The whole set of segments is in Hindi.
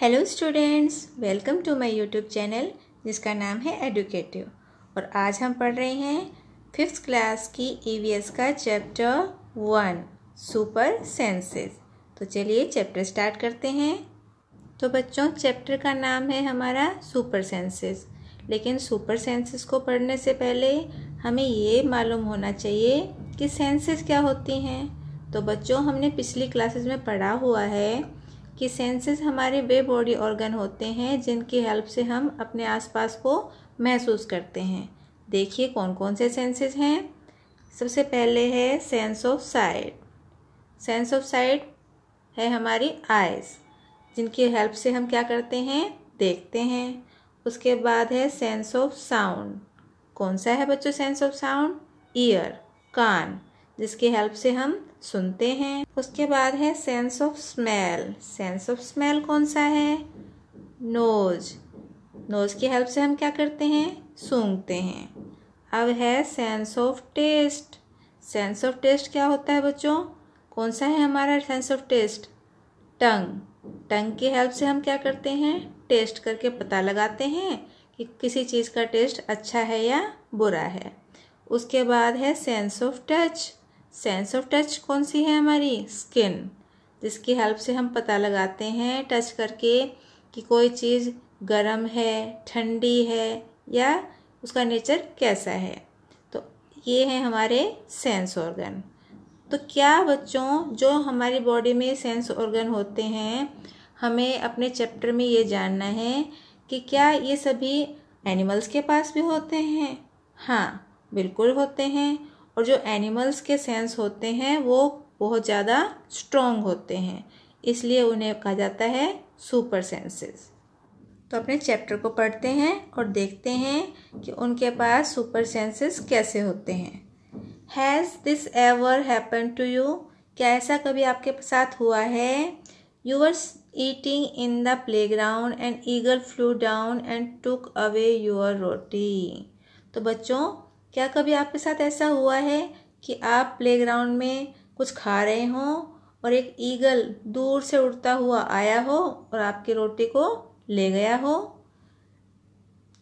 Hello students, welcome to my YouTube channel जिसका नाम है एडुकेटिव। और आज हम पढ़ रहे हैं 5th क्लास की ईवीएस का चैप्टर 1 सुपर सेंसेस। तो चलिए चैप्टर स्टार्ट करते हैं। तो बच्चों, चैप्टर का नाम है हमारा सुपर सेंसेस। लेकिन सुपर सेंसेस को पढ़ने से पहले हमें ये मालूम होना चाहिए कि सेंसेस क्या होती हैं। तो बच्चों, हमने पिछली क्लासेस में पढ़ा हुआ है कि सेंसेस हमारे वे बॉडी ऑर्गन होते हैं जिनकी हेल्प से हम अपने आसपास को महसूस करते हैं। देखिए कौन कौन से सेंसेस हैं। सबसे पहले है sense of site. Sense of site है हमारी आइज़, जिनकी हेल्प से हम क्या करते हैं, देखते हैं। उसके बाद है सेंस ऑफ साउंड। कौन सा है बच्चों सेंस ऑफ साउंड? ईयर, कान, जिसकी हेल्प से हम सुनते हैं। उसके बाद है sense of smell. Sense of smell कौन सा है? नोज। नोज की हेल्प से हम क्या करते हैं, सूंघते हैं। अब है sense of taste. Sense of taste क्या होता है बच्चों? कौन सा है हमारा sense of taste? Tongue. Tongue की हेल्प से हम क्या करते हैं, टेस्ट करके पता लगाते हैं कि किसी चीज़ का टेस्ट अच्छा है या बुरा है। उसके बाद है sense of touch. Sense of touch कौन सी है हमारी? स्किन, जिसकी हेल्प से हम पता लगाते हैं टच करके कि कोई चीज़ गर्म है, ठंडी है या उसका नेचर कैसा है। तो ये है हमारे सेंस ऑर्गन। तो क्या बच्चों, जो हमारी बॉडी में सेंस ऑर्गन होते हैं, हमें अपने चैप्टर में ये जानना है कि क्या ये सभी एनिमल्स के पास भी होते हैं? हाँ, बिल्कुल होते हैं। और जो एनिमल्स के सेंस होते हैं वो बहुत ज़्यादा स्ट्रॉन्ग होते हैं, इसलिए उन्हें कहा जाता है सुपर सेंसेस। तो अपने चैप्टर को पढ़ते हैं और देखते हैं कि उनके पास सुपर सेंसेस कैसे होते हैं। Has this ever happen to you? क्या ऐसा कभी आपके साथ हुआ है? You were eating in the playground and eagle flew down and took away your roti. तो बच्चों, क्या कभी आपके साथ ऐसा हुआ है कि आप प्लेग्राउंड में कुछ खा रहे हों और एक ईगल दूर से उड़ता हुआ आया हो और आपकी रोटी को ले गया हो?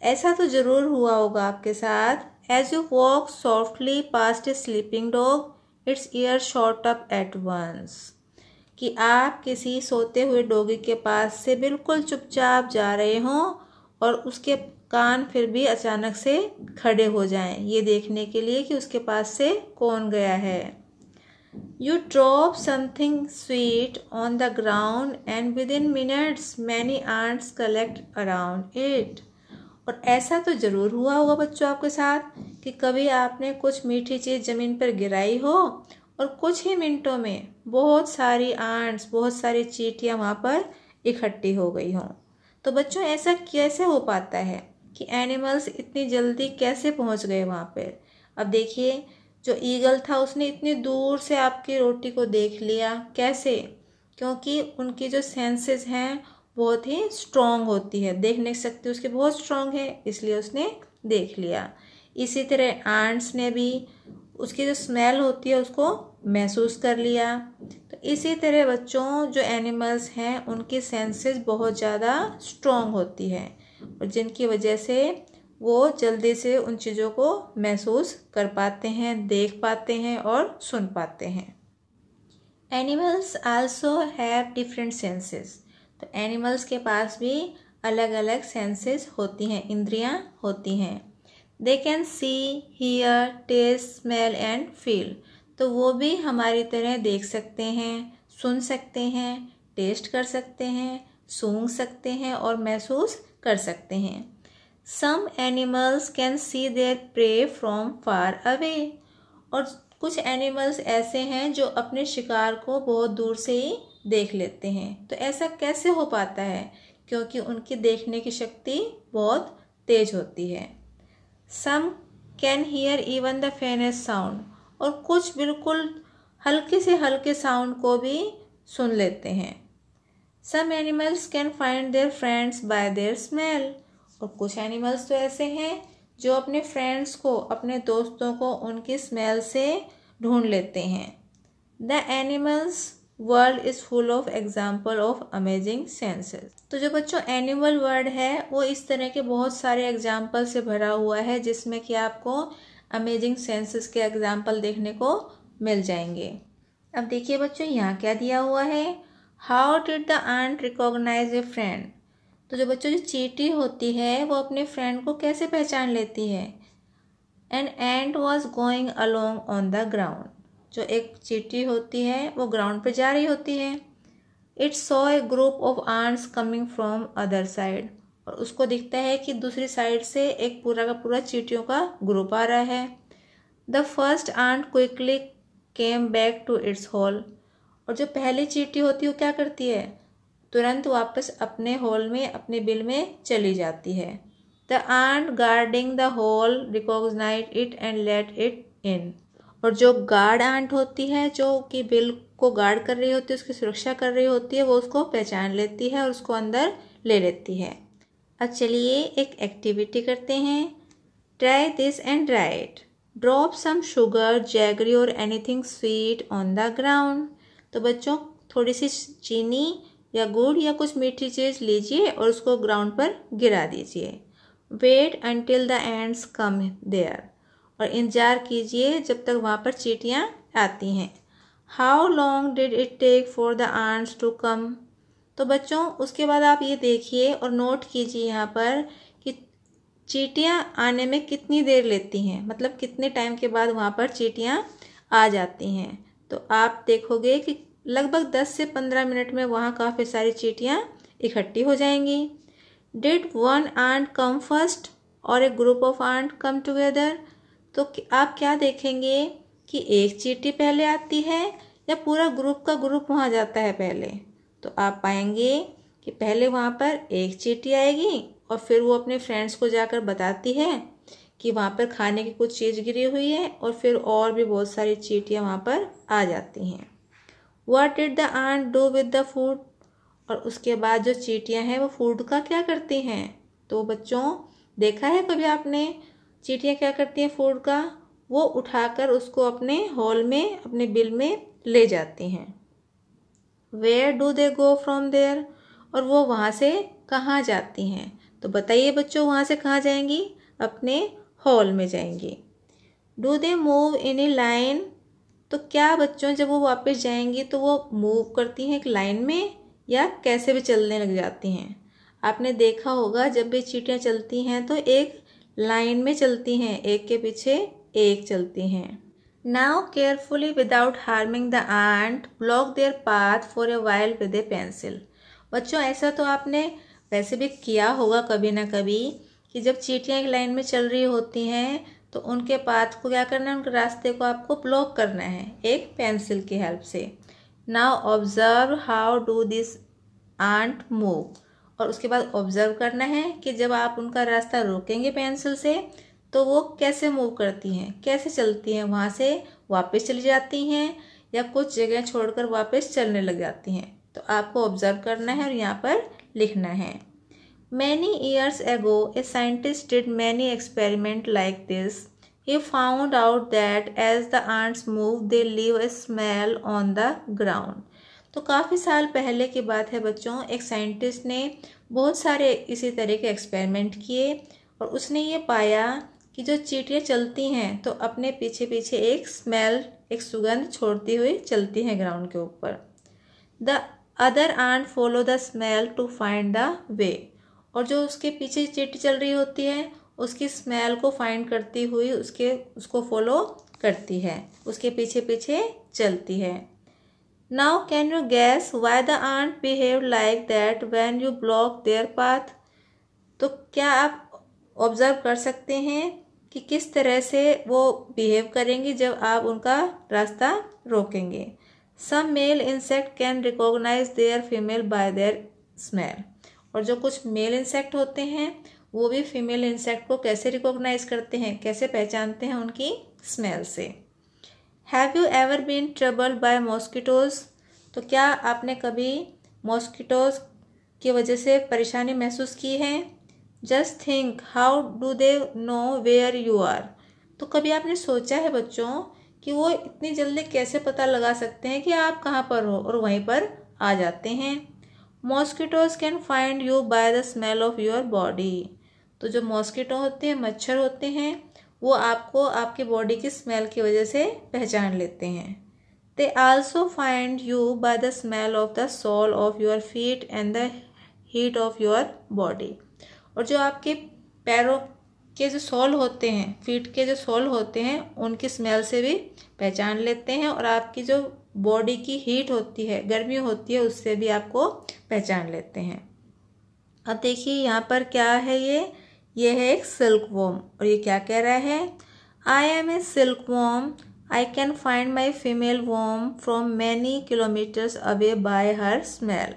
ऐसा तो ज़रूर हुआ होगा आपके साथ। As you walk softly past a sleeping dog, its ear shot up at once. कि आप किसी सोते हुए डॉगी के पास से बिल्कुल चुपचाप जा रहे हों और उसके कान फिर भी अचानक से खड़े हो जाएं, ये देखने के लिए कि उसके पास से कौन गया है। You drop something sweet on the ground and within minutes many ants collect around it. और ऐसा तो ज़रूर हुआ होगा बच्चों आपके साथ कि कभी आपने कुछ मीठी चीज़ ज़मीन पर गिराई हो और कुछ ही मिनटों में बहुत सारी आंट्स, बहुत सारी चींटियाँ वहाँ पर इकट्ठी हो गई हों। तो बच्चों, ऐसा कैसे हो पाता है कि एनिमल्स इतनी जल्दी कैसे पहुँच गए वहाँ पर? अब देखिए, जो ईगल था उसने इतनी दूर से आपकी रोटी को देख लिया। कैसे? क्योंकि उनकी जो सेंसेस हैं बहुत ही स्ट्रॉन्ग होती है, देखने की शक्ति उसकी बहुत स्ट्रॉन्ग है, इसलिए उसने देख लिया। इसी तरह आंट्स ने भी उसकी जो स्मेल होती है उसको महसूस कर लिया। तो इसी तरह बच्चों, जो एनिमल्स हैं उनकी सेंसेस बहुत ज़्यादा स्ट्रॉन्ग होती है और जिनकी वजह से वो जल्दी से उन चीज़ों को महसूस कर पाते हैं, देख पाते हैं और सुन पाते हैं। Animals also have different senses. तो एनिमल्स के पास भी अलग अलग सेंसेस होती हैं, इंद्रियां होती हैं। They can see, hear, taste, smell and feel. तो वो भी हमारी तरह देख सकते हैं, सुन सकते हैं, टेस्ट कर सकते हैं, सूंघ सकते हैं और महसूस कर सकते हैं। Some animals can see their prey from far away. और कुछ एनिमल्स ऐसे हैं जो अपने शिकार को बहुत दूर से ही देख लेते हैं। तो ऐसा कैसे हो पाता है? क्योंकि उनकी देखने की शक्ति बहुत तेज होती है। Some can hear even the faintest sound. और कुछ बिल्कुल हल्के से हल्के साउंड को भी सुन लेते हैं। Some animals can find their friends by their smell. और कुछ एनिमल्स तो ऐसे हैं जो अपने फ्रेंड्स को, अपने दोस्तों को उनकी स्मेल से ढूंढ लेते हैं। The animals world is full of example of amazing senses. तो जो बच्चों एनिमल वर्ड है वो इस तरह के बहुत सारे एग्जाम्पल से भरा हुआ है, जिसमें कि आपको अमेजिंग सेंसेस के एग्जाम्पल देखने को मिल जाएंगे। अब देखिए बच्चों यहाँ क्या दिया हुआ है, how did the ant recognise a friend. तो जो बच्चों जो चींटी होती है वो अपने फ्रेंड को कैसे पहचान लेती है। An ant was going along on the ground. जो एक चींटी होती है वो ग्राउंड पर जा रही होती है। It saw a group of ants coming from other side. और उसको दिखता है कि दूसरी साइड से एक पूरा का पूरा चींटियों का ग्रुप आ रहा है। The first ant quickly came back to its hole. और जो पहली चींटी होती है वो क्या करती है, तुरंत वापस अपने होल में, अपने बिल में चली जाती है। The ant guarding the hole recognise it and let it in. और जो गार्ड आंट होती है, जो कि बिल को गार्ड कर रही होती है, उसकी सुरक्षा कर रही होती है, वो उसको पहचान लेती है और उसको अंदर ले लेती है। अब चलिए एक एक्टिविटी करते हैं। Try this and write. Drop some sugar, jaggery or anything sweet on the ground. तो बच्चों थोड़ी सी चीनी या गुड़ या कुछ मीठी चीज़ लीजिए और उसको ग्राउंड पर गिरा दीजिए। Wait until the ants come there. और इंतज़ार कीजिए जब तक वहाँ पर चींटियाँ आती हैं। How long did it take for the ants to come. तो बच्चों उसके बाद आप ये देखिए और नोट कीजिए यहाँ पर कि चींटियाँ आने में कितनी देर लेती हैं, मतलब कितने टाइम के बाद वहाँ पर चींटियाँ आ जाती हैं। तो आप देखोगे कि लगभग 10 से 15 मिनट में वहाँ काफ़ी सारी चींटियाँ इकट्ठी हो जाएंगी। Did one ant come first or a group of ant come together. तो आप क्या देखेंगे कि एक चींटी पहले आती है या पूरा ग्रुप का ग्रुप वहाँ जाता है पहले। तो आप पाएंगे कि पहले वहाँ पर एक चींटी आएगी और फिर वो अपने फ्रेंड्स को जाकर बताती है कि वहाँ पर खाने की कुछ चीज़ गिरी हुई है, और फिर और भी बहुत सारी चींटियाँ वहाँ पर आ जाती हैं। What did the ant do with the food. और उसके बाद जो चींटियाँ हैं वो फूड का क्या करती हैं। तो बच्चों देखा है कभी आपने चींटियाँ क्या करती हैं फूड का, वो उठाकर उसको अपने हॉल में, अपने बिल में ले जाती हैं। Where do they go from there. और वो वहाँ से कहाँ जाती हैं। तो बताइए बच्चों वहाँ से कहाँ जाएंगी, अपने हॉल में जाएंगी। Do they move in A line. तो क्या बच्चों जब वो वापस जाएंगी तो वो मूव करती हैं एक लाइन में या कैसे भी चलने लग जाती हैं। आपने देखा होगा जब भी चींटियाँ चलती हैं तो एक लाइन में चलती हैं, एक के पीछे एक चलती हैं। Now carefully without harming the ant block their path for a while with a pencil. बच्चों ऐसा तो आपने वैसे भी किया होगा कभी ना कभी कि जब चींटियाँ एक लाइन में चल रही होती हैं तो उनके पाथ को क्या करना है, उनके रास्ते को आपको ब्लॉक करना है एक पेंसिल की हेल्प से। Now observe how do this ant move. और उसके बाद ऑब्जर्व करना है कि जब आप उनका रास्ता रोकेंगे पेंसिल से तो वो कैसे मूव करती हैं, कैसे चलती हैं, वहाँ से वापस चली जाती हैं या कुछ जगह छोड़कर वापस चलने लग जाती हैं। तो आपको ऑब्जर्व करना है और यहाँ पर लिखना है। Many years ago, a scientist did many experiments like this. He found out that as the ants move, they leave a smell on the ground. तो काफ़ी साल पहले की बात है बच्चों, एक साइंटिस्ट ने बहुत सारे इसी तरह के एक्सपेरिमेंट किए और उसने ये पाया कि जो चींटियाँ चलती हैं तो अपने पीछे पीछे एक स्मेल, एक सुगंध छोड़ती हुई चलती हैं ग्राउंड के ऊपर। The other ant follow the smell to find the way. और जो उसके पीछे चींटी चल रही होती है उसकी स्मेल को फाइंड करती हुई उसको फॉलो करती है, उसके पीछे पीछे चलती है। Now can you guess why the ant behave like that when you block their path. तो क्या आप ऑब्जर्व कर सकते हैं कि किस तरह से वो बिहेव करेंगी जब आप उनका रास्ता रोकेंगे। Some male insect can recognise their female by their smell. और जो कुछ मेल इंसेक्ट होते हैं वो भी फीमेल इंसेक्ट को कैसे रिकॉग्नाइज करते हैं, कैसे पहचानते हैं, उनकी स्मेल से। Have you ever been troubled by mosquitoes. तो क्या आपने कभी मॉस्किटोज की वजह से परेशानी महसूस की है। Just think how do they know where you are. तो कभी आपने सोचा है बच्चों कि वो इतनी जल्दी कैसे पता लगा सकते हैं कि आप कहाँ पर हो और वहीं पर आ जाते हैं। Mosquitoes can find you by the smell of your body. तो जो मॉस्किटो होते हैं, मच्छर होते हैं, वो आपको आपकी बॉडी की स्मेल की वजह से पहचान लेते हैं। They also find you by the smell of the sole of your feet and the heat of your body. और जो आपके पैरों के जो सोल होते हैं, फीट के जो सोल होते हैं, उनकी स्मेल से भी पहचान लेते हैं और आपकी जो बॉडी की हीट होती है, गर्मी होती है, उससे भी आपको पहचान लेते हैं। अब देखिए यहाँ पर क्या है, ये है एक सिल्क वॉर्म और ये क्या कह रहा है, I am a silk worm, I can find my female worm from many kilometres away by her smell.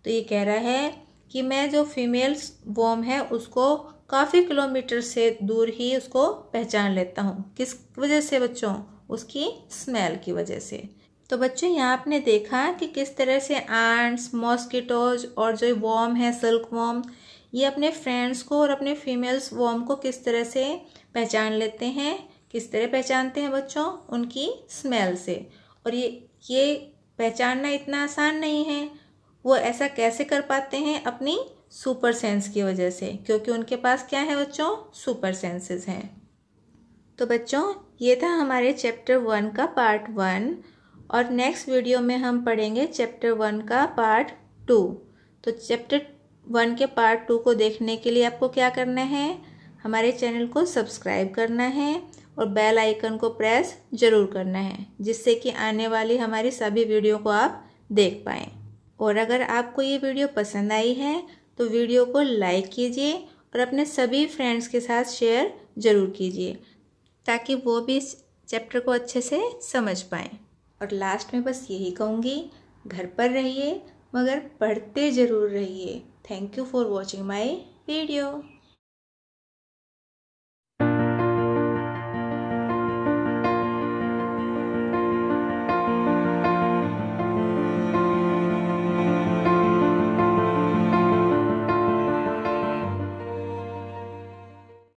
तो ये कह रहा है कि मैं जो फीमेल वॉर्म है उसको काफ़ी किलोमीटर से दूर ही उसको पहचान लेता हूँ। किस वजह से बच्चों? उसकी स्मेल की वजह से। तो बच्चों यहाँ आपने देखा कि किस तरह से एंट्स, मॉस्किटोज और जो वॉर्म है सिल्क वॉर्म, ये अपने फ्रेंड्स को और अपने फीमेल्स वॉर्म को किस तरह से पहचान लेते हैं। किस तरह पहचानते हैं बच्चों? उनकी स्मेल से। और ये पहचानना इतना आसान नहीं है। वो ऐसा कैसे कर पाते हैं? अपनी सुपर सेंस की वजह से, क्योंकि उनके पास क्या है बच्चों? सुपर सेंसेस हैं। तो बच्चों ये था हमारे चैप्टर 1 का पार्ट 1 और नेक्स्ट वीडियो में हम पढ़ेंगे चैप्टर 1 का पार्ट 2। तो चैप्टर 1 के पार्ट 2 को देखने के लिए आपको क्या करना है? हमारे चैनल को सब्सक्राइब करना है और बेल आइकन को प्रेस ज़रूर करना है, जिससे कि आने वाली हमारी सभी वीडियो को आप देख पाएँ। और अगर आपको ये वीडियो पसंद आई है तो वीडियो को लाइक कीजिए और अपने सभी फ्रेंड्स के साथ शेयर ज़रूर कीजिए, ताकि वो भी इस चैप्टर को अच्छे से समझ पाएँ। और लास्ट में बस यही कहूँगी, घर पर रहिए मगर पढ़ते ज़रूर रहिए। Thank you for watching my video.